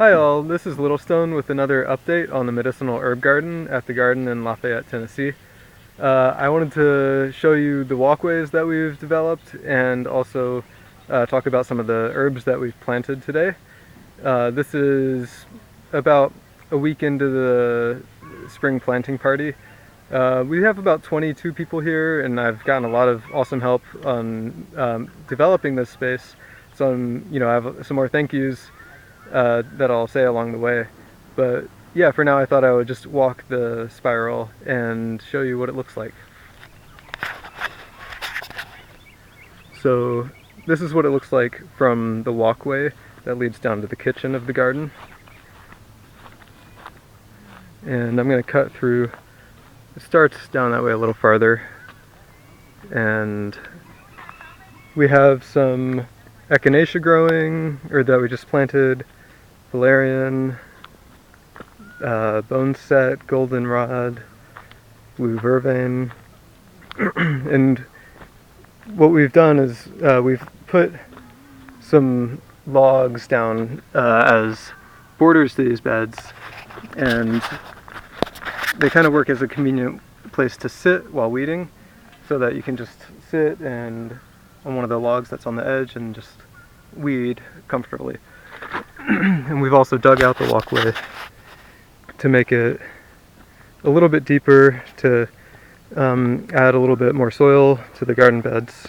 Hi all, this is Littlestone with another update on the Medicinal Herb Garden at the garden in Lafayette, Tennessee. I wanted to show you the walkways that we've developed and also talk about some of the herbs that we've planted today. This is about a week into the spring planting party. We have about 22 people here, and I've gotten a lot of awesome help on developing this space. So I have some more thank yous that I'll say along the way. But yeah, for now I thought I would just walk the spiral and show you what it looks like. So this is what it looks like from the walkway that leads down to the kitchen of the garden. And I'm going to cut through. It starts down that way a little farther. And we have some echinacea growing, or that we just planted, valerian, bone set, goldenrod, blue vervain. And what we've done is we've put some logs down as borders to these beds, and they kind of work as a convenient place to sit while weeding, so that you can just sit and on one of the logs that's on the edge and just weed comfortably. And we've also dug out the walkway to make it a little bit deeper, to add a little bit more soil to the garden beds,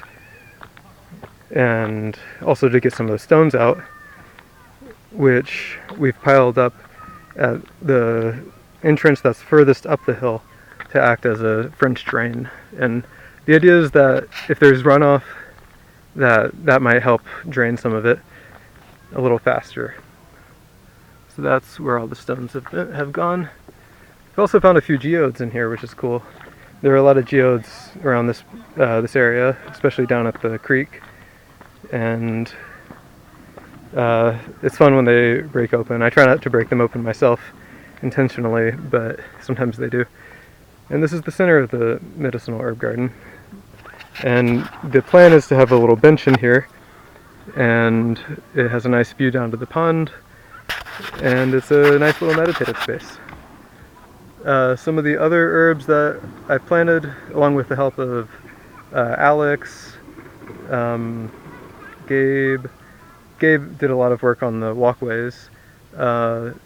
and also to get some of the stones out, which we've piled up at the entrance that's furthest up the hill to act as a French drain. And the idea is that if there's runoff, that might help drain some of it a little faster. So that's where all the stones have gone. We've also found a few geodes in here, which is cool. There are a lot of geodes around this area, especially down at the creek, and it's fun when they break open. I try not to break them open myself intentionally, but sometimes they do. And this is the center of the Medicinal Herb Garden. And the plan is to have a little bench in here, and it has a nice view down to the pond, and it's a nice little meditative space. Some of the other herbs that I planted, along with the help of Alex, Gabe did a lot of work on the walkways. Alex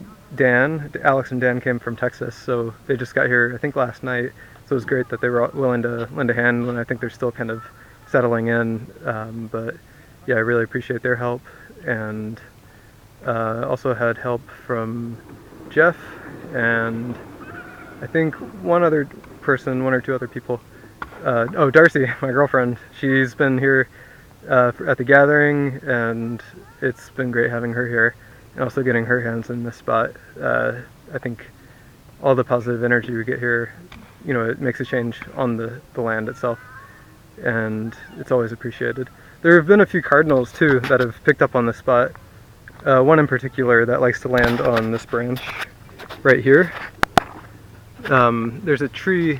and Dan came from Texas, so they just got here I think last night. So it was great that they were willing to lend a hand when I think they're still kind of settling in. But yeah, I really appreciate their help. And also had help from Jeff and I think one or two other people. Darcy, my girlfriend. She's been here at the gathering, and it's been great having her here and also getting her hands in this spot. I think all the positive energy we get here, it makes a change on the land itself, and it's always appreciated. There have been a few cardinals too that have picked up on this spot. One in particular that likes to land on this branch right here. There's a tree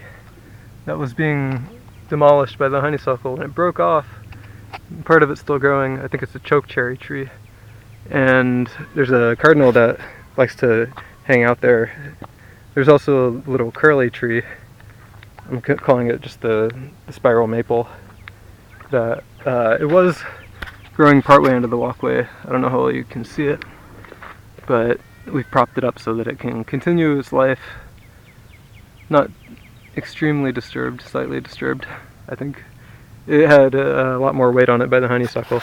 that was being demolished by the honeysuckle, and it broke off. Part of it's still growing. I think it's a chokecherry tree. And there's a cardinal that likes to hang out there. There's also a little curly tree. I'm calling it just the spiral maple. That it was growing partway into the walkway. I don't know how well you can see it, but we've propped it up so that it can continue its life. Not extremely disturbed, slightly disturbed. I think it had a lot more weight on it by the honeysuckle.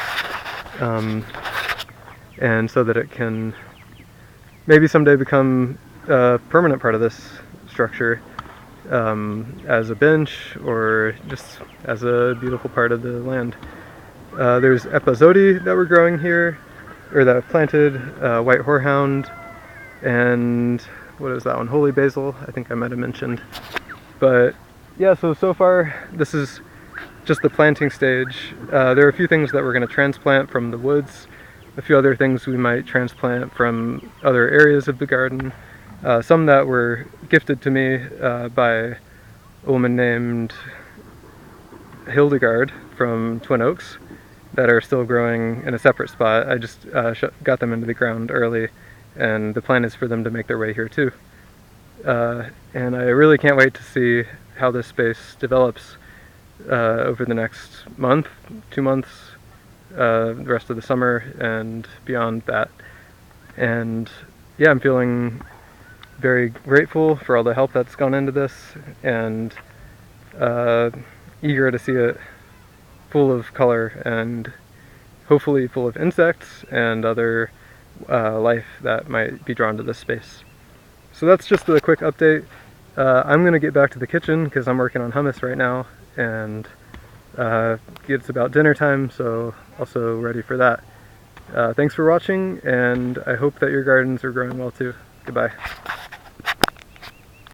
And so that it can maybe someday become a permanent part of this structure, as a bench or just as a beautiful part of the land. There's epizodi that we're growing here, or that I've planted, white horehound, and what is that one? Holy basil, I think I might have mentioned. But yeah, so far this is just the planting stage. There are a few things that we're going to transplant from the woods, a few other things we might transplant from other areas of the garden, some that were gifted to me by a woman named Hildegard from Twin Oaks that are still growing in a separate spot. I just got them into the ground early and the plan is for them to make their way here too. And I really can't wait to see how this space develops over the next month, 2 months, the rest of the summer, and beyond that. And yeah, I'm feeling very grateful for all the help that's gone into this, and eager to see it full of color and hopefully full of insects and other life that might be drawn to this space. So that's just a quick update. I'm going to get back to the kitchen because I'm working on hummus right now, and it's about dinner time, so also ready for that. Thanks for watching, and I hope that your gardens are growing well too. Goodbye.